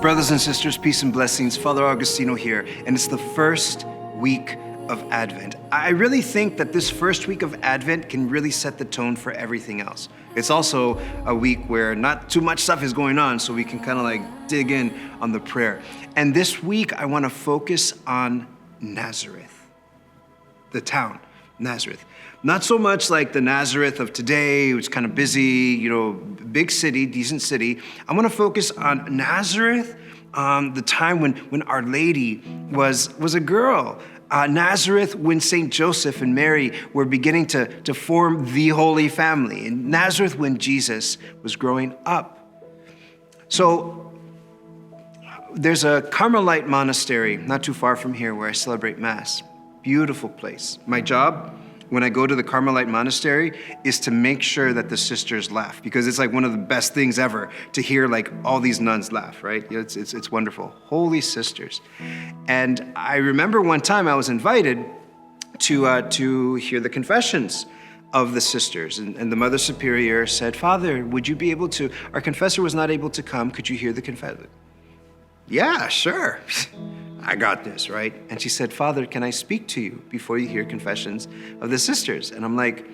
Brothers and sisters, peace and blessings. Father Agustino here, and it's the first week of Advent. I really think that this first week of Advent can really set the tone for everything else. It's also a week where not too much stuff is going on, so we can kind of like dig in on the prayer. And this week, I want to focus on Nazareth, the town, Nazareth. Not so much like the Nazareth of today, it's kind of busy, big city, decent city. I want to focus on Nazareth, the time when Our Lady was a girl. Nazareth, when St. Joseph and Mary were beginning to form the Holy Family. And Nazareth, when Jesus was growing up. So there's a Carmelite monastery not too far from here where I celebrate Mass. Beautiful place. My job, when I go to the Carmelite monastery, is to make sure that the sisters laugh, because it's like one of the best things ever to hear like all these nuns laugh, right? It's wonderful. Holy sisters. And I remember one time I was invited to hear the confessions of the sisters, and the Mother Superior said, "Father, would you be able to, our confessor was not able to come, could you hear the confession?" Yeah, sure. I got this, right? And she said, "Father, can I speak to you before you hear confessions of the sisters?" And I'm like,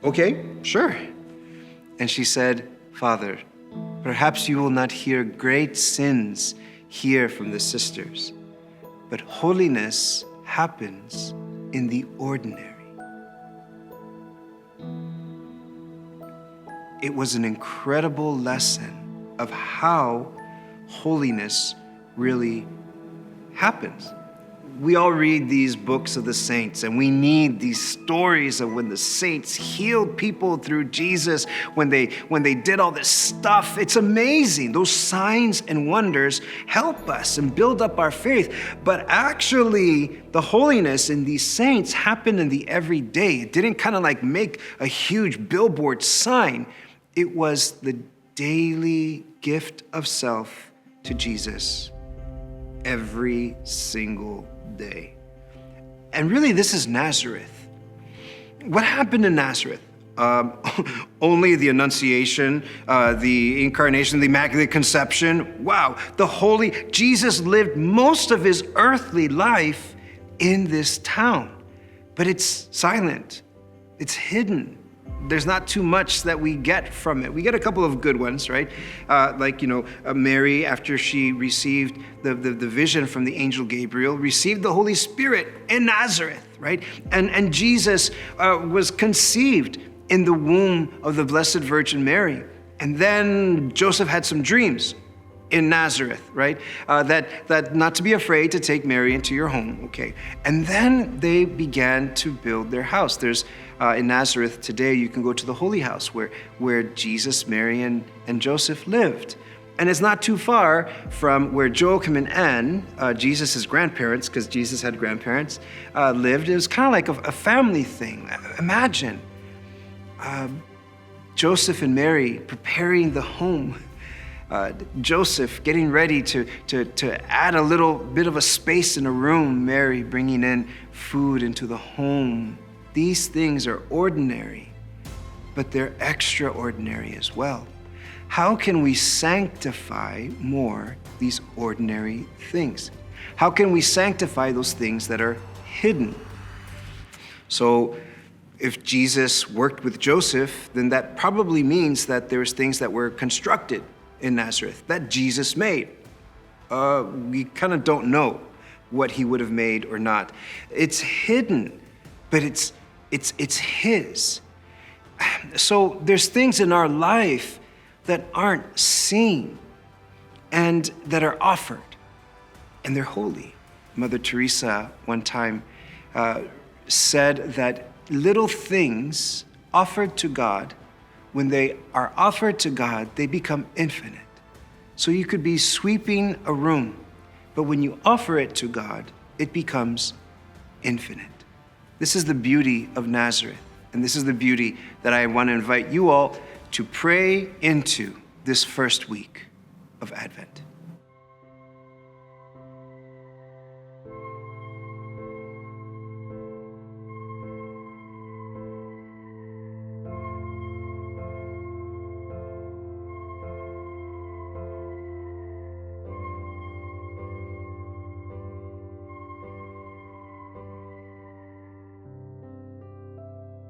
"Okay, sure." And she said, "Father, perhaps you will not hear great sins here from the sisters, but holiness happens in the ordinary." It was an incredible lesson of how holiness really happens. We all read these books of the saints, and we need these stories of when the saints healed people through Jesus, when they did all this stuff. It's amazing. Those signs and wonders help us and build up our faith. But actually, the holiness in these saints happened in the everyday. It didn't kind of like make a huge billboard sign. It was the daily gift of self to Jesus every single day. And really, this is Nazareth. What happened in Nazareth? Only the Annunciation, the Incarnation, the Immaculate Conception. Wow, Jesus lived most of his earthly life in this town, but it's silent, it's hidden. There's not too much that we get from it. We get a couple of good ones, right? Mary, after she received the vision from the angel Gabriel, received the Holy Spirit in Nazareth, right? And Jesus was conceived in the womb of the Blessed Virgin Mary. And then Joseph had some dreams in Nazareth, right? That not to be afraid to take Mary into your home, okay? And then they began to build their house. There's in Nazareth today, you can go to the Holy House where Jesus, Mary, and Joseph lived. And it's not too far from where Joachim and Anne, Jesus' grandparents, because Jesus had grandparents, lived. It was kind of like a family thing. Imagine Joseph and Mary preparing the home. Joseph getting ready to add a little bit of a space in a room, Mary bringing in food into the home. These things are ordinary, but they're extraordinary as well. How can we sanctify more these ordinary things? How can we sanctify those things that are hidden? So if Jesus worked with Joseph, then that probably means that there's things that were constructed in Nazareth that Jesus made. We kind of don't know what he would have made or not. It's hidden, but it's his. So there's things in our life that aren't seen and that are offered, and they're holy. Mother Teresa one time said that little things offered to God, when they are offered to God, they become infinite. So you could be sweeping a room, but when you offer it to God, it becomes infinite. This is the beauty of Nazareth, and this is the beauty that I want to invite you all to pray into this first week of Advent.